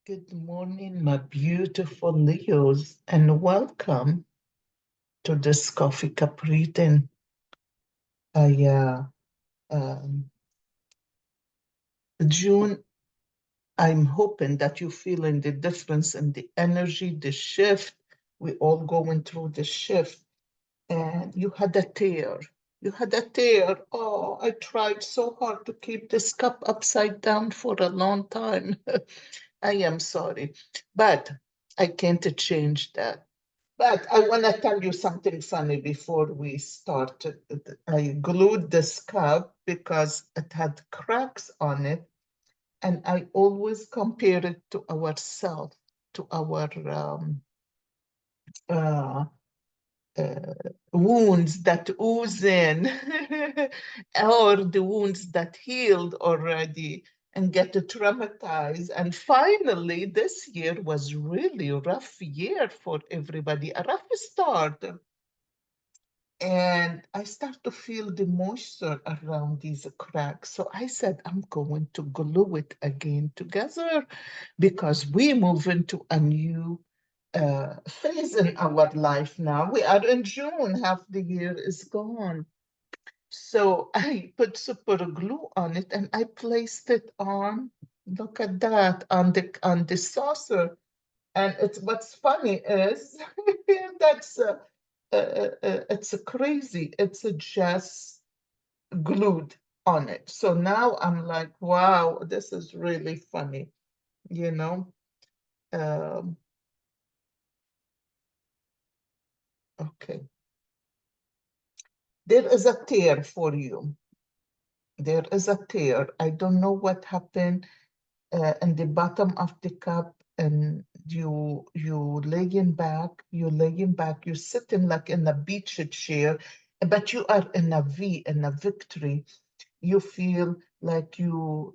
Good morning, my beautiful Leos, and welcome to this coffee cup reading. I, um, June, I'm hoping that you're feeling the difference in the energy, the shift. We all going through the shift, and you had a tear. You had a tear. Oh, I tried so hard to keep this cup upside down for a long time. I am sorry, but I can't change that. But I want to tell you something funny before we start. I glued this cup because it had cracks on it, and I always compare it to ourselves, to our uh, uh, wounds that ooze in, or the wounds that healed already and get traumatized. And finally, this year was really a rough year for everybody, a rough start. And I start to feel the moisture around these cracks. So I said, I'm going to glue it again together because we move into a new phase in our life now. We are in June, half the year is gone. So I put super glue on it and I placed it on, look at that, on the saucer. And it's what's funny is that's it's crazy. It's just glued on it. So now I'm like, wow, this is really funny, you know. Um, okay, there is a tear for you. There is a tear. I don't know what happened in the bottom of the cup, and you laying back, you're sitting like in a beach chair, but you are in a V, in a victory. You feel like you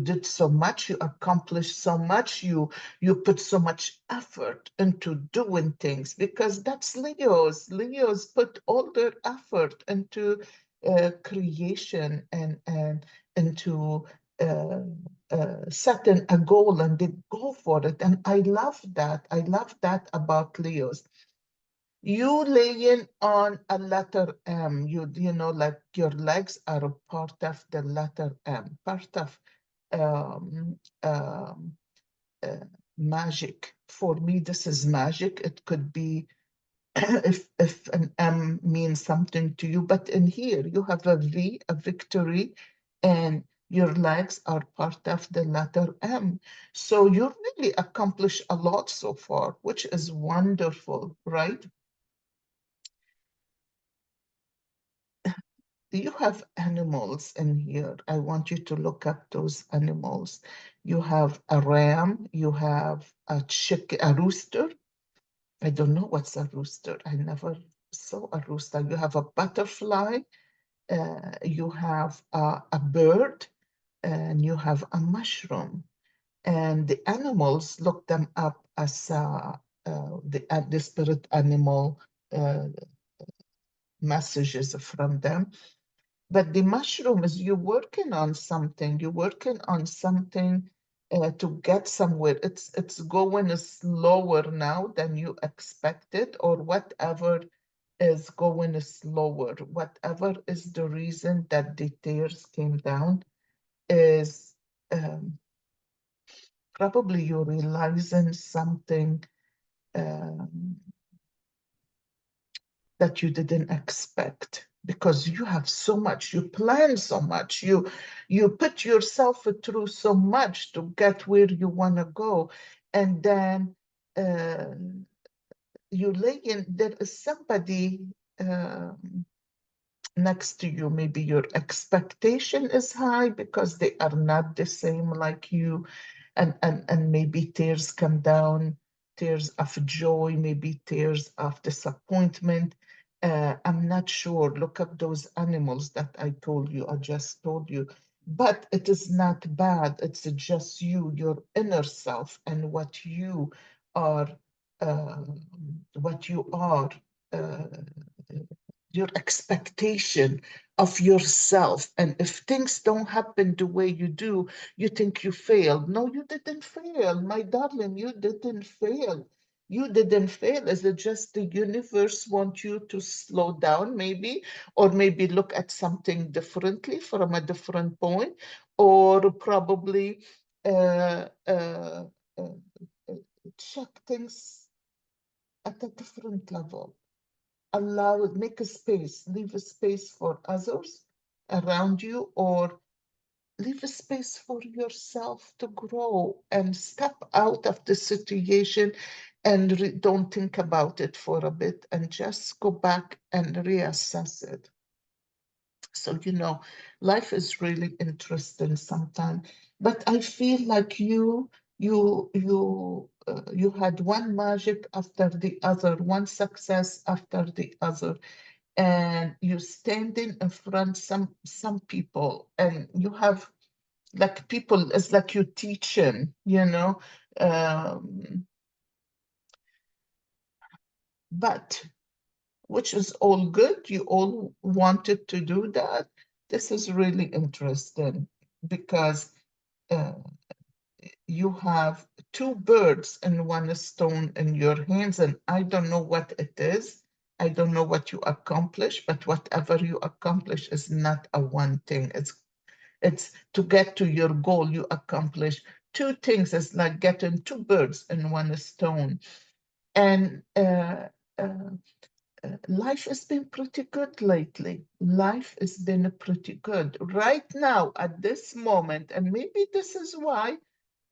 did so much, you accomplished so much, you put so much effort into doing things because that's Leos put all their effort into creation and into uh, setting a goal, and they go for it. And I love that about Leos. You laying on a letter M, you know, like your legs are a part of the letter M, part of um, um, uh, magic. For me, this is magic. It could be if an M means something to you, but in here you have a V, a victory, and your legs are part of the letter M. So you really accomplished a lot so far, which is wonderful, right? You have animals in here. I want you to look up those animals. You have a ram, you have a chicken, a rooster. I don't know what's a rooster. I never saw a rooster. You have a butterfly, you have a bird, and you have a mushroom. And the animals, look them up as the spirit animal uh, messages from them. But the mushroom is you're working on something to get somewhere. It's going slower now than you expected, or whatever is going slower. Whatever is the reason that the tears came down is probably you're realizing something um, that you didn't expect because you have so much, you plan so much, you put yourself through so much to get where you want to go, and then uh, you lay in there is somebody next to you. Maybe your expectation is high because they are not the same like you, and maybe tears come down, tears of joy, maybe tears of disappointment. I'm not sure. Look up those animals that I just told you. But it is not bad. It's just you, your inner self, and are, uh, what you are. Uh, your expectation of yourself. And if things don't happen the way you do, you think you failed. No, you didn't fail, my darling. You didn't fail. You didn't fail. Is it just the universe want you to slow down, maybe, or maybe look at something differently from a different point, or probably uh, uh, uh, uh, check things at a different level. Allow it, make a space, leave a space for others around you, or leave a space for yourself to grow and step out of the situation and don't think about it for a bit and just go back and reassess it. So, life is really interesting sometimes, but I feel like you had one magic after the other, one success after the other, and you standing in front some people, and you have like people, it's like you teaching, but which is all good. You all wanted to do that. This is really interesting because uh, you have two birds and one stone in your hands, and I don't know what it is. I don't know what you accomplish, but whatever you accomplish is not a one thing. It's to get to your goal. You accomplish two things. It's like getting two birds in one stone. And life has been pretty good lately. Life has been pretty good right now at this moment. And maybe this is why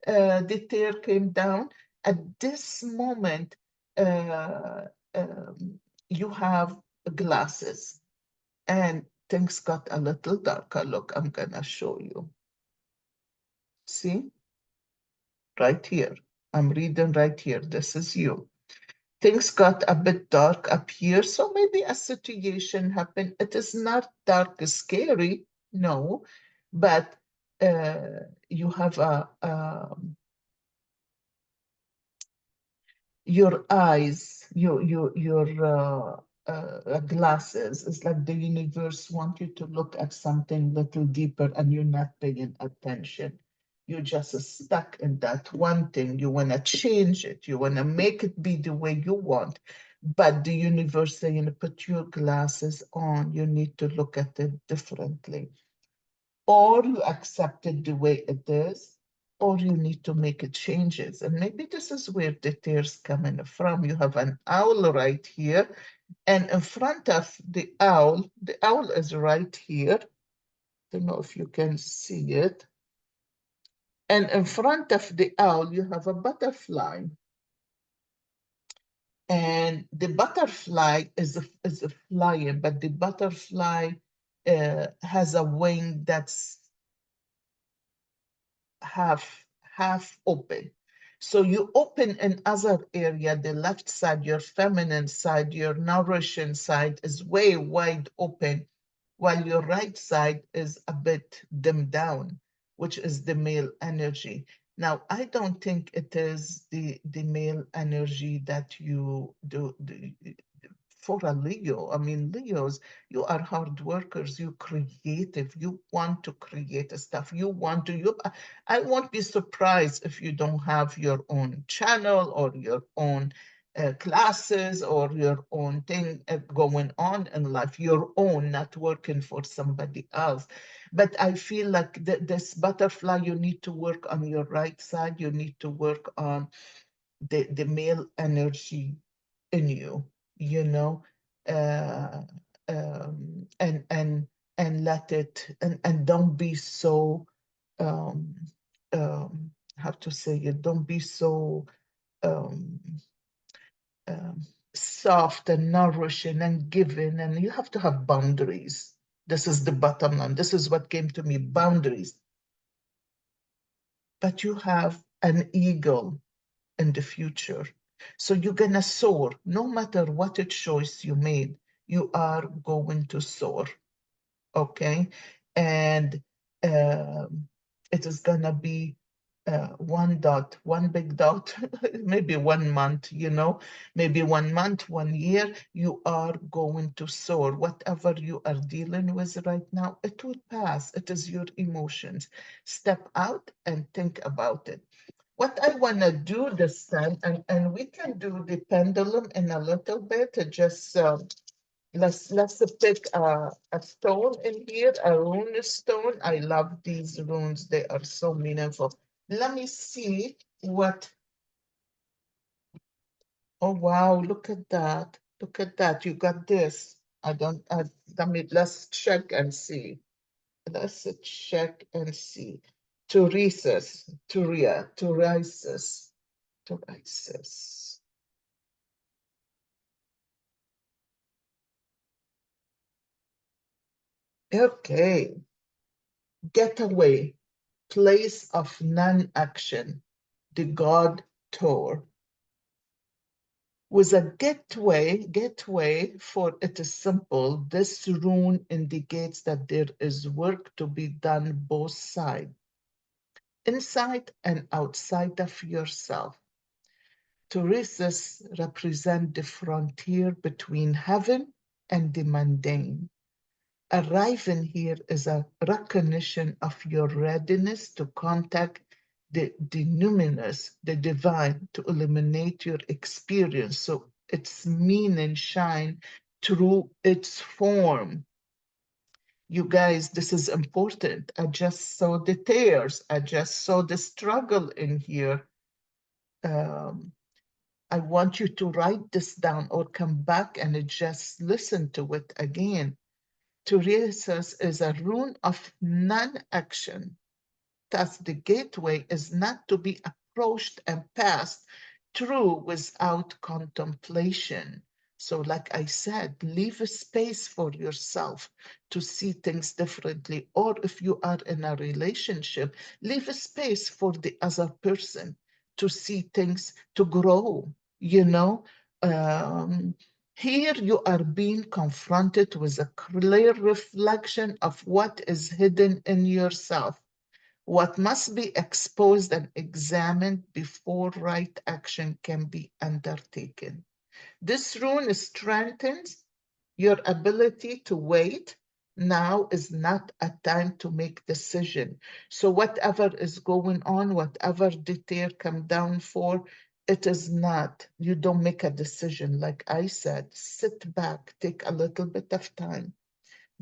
the tear came down. At this moment, uh, um, you have glasses and things got a little darker. Look, I'm going to show you. See, right here. I'm reading right here. This is you. Things got a bit dark up here, so maybe a situation happened. It is not dark, scary, no, but you have your eyes, your glasses. It's like the universe want you to look at something little deeper, and you're not paying attention. You're just stuck in that one thing. You want to change it. You want to make it be the way you want. But the universe saying, put your glasses on. You need to look at it differently, or you accept it the way it is, or you need to make it changes. And maybe this is where the tears coming from. You have an owl right here, and in front of the owl is right here. Don't know if you can see it. And in front of the owl, you have a butterfly. And the butterfly is a flying, but the butterfly has a wing that's half open. So you open in other area, the left side, your feminine side, your nourishing side is way wide open, while your right side is a bit dimmed down, which is the male energy. Now, I don't think it is the male energy that you do for a Leo. I mean, Leos, you are hard workers, you creative, you want to create stuff, I won't be surprised if you don't have your own channel or your own classes or your own thing going on in life, your own, not working for somebody else. But I feel like this butterfly, you need to work on your right side, you need to work on the male energy in you, you know, uh, and let it, and don't be so, um, how to say it, don't be so um, um, soft and nourishing and giving, and you have to have boundaries. This is the bottom line. This is what came to me, boundaries. But you have an eagle in the future. So you're gonna soar. No matter what a choice you made, you are going to soar. Okay? And it is gonna be one dot, one big dot, maybe 1 month, maybe 1 month, 1 year, you are going to soar. Whatever you are dealing with right now, it will pass. It is your emotions. Step out and think about it. What I want to do this time, and we can do the pendulum in a little bit, just let's pick a stone in here, a rune stone. I love these runes. They are so meaningful. Let me see what, oh wow, look at that. Look at that. You got this. I don't, let's check and see. Let's check and see. Teresa's, Turia, Teresa's, Teresa's. Okay. Getaway, place of non-action, the God Tour. With a gateway, for it is simple, this rune indicates that there is work to be done both sides, inside and outside of yourself. Tauruses represent the frontier between heaven and the mundane. Arriving here is a recognition of your readiness to contact the numinous, the divine, to illuminate your experience so its meaning shine through its form. You guys, this is important. I just saw the tears. I just saw the struggle in here. Um, I want you to write this down or come back and just listen to it again. Teresa's is a rune of non-action. Thus, the gateway is not to be approached and passed through without contemplation. So, like I said, leave a space for yourself to see things differently. Or if you are in a relationship, leave a space for the other person to see things, to grow, you know. Um, Here you are being confronted with a clear reflection of what is hidden in yourself, what must be exposed and examined before right action can be undertaken. This rune strengthens your ability to wait. Now is not a time to make decision. So whatever is going on, whatever detail come down for, it is not, you don't make a decision. Like I said, sit back, take a little bit of time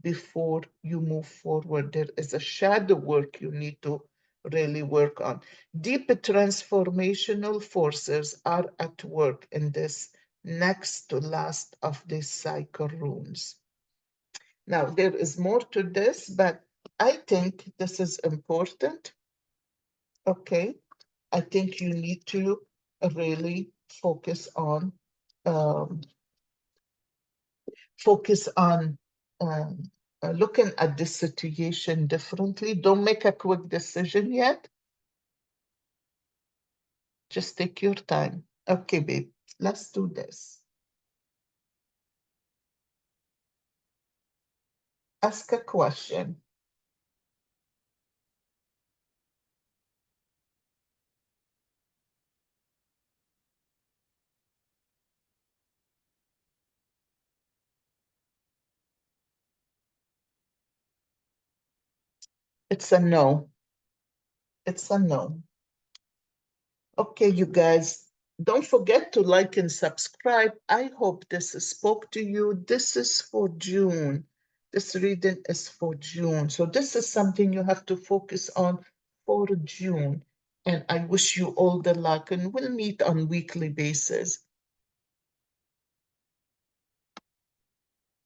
before you move forward. There is a shadow work you need to really work on. Deep transformational forces are at work in this next to last of these cycle runes. Now, there is more to this, but I think this is important. Okay. I think you need to really um, focus on um, looking at the situation differently. Don't make a quick decision yet. Just take your time. Okay, babe, let's do this. Ask a question. It's a no. It's a no. Okay, you guys, don't forget to like and subscribe. I hope this spoke to you. This is for June. This reading is for June. So this is something you have to focus on for June. And I wish you all the luck, and we'll meet on weekly basis.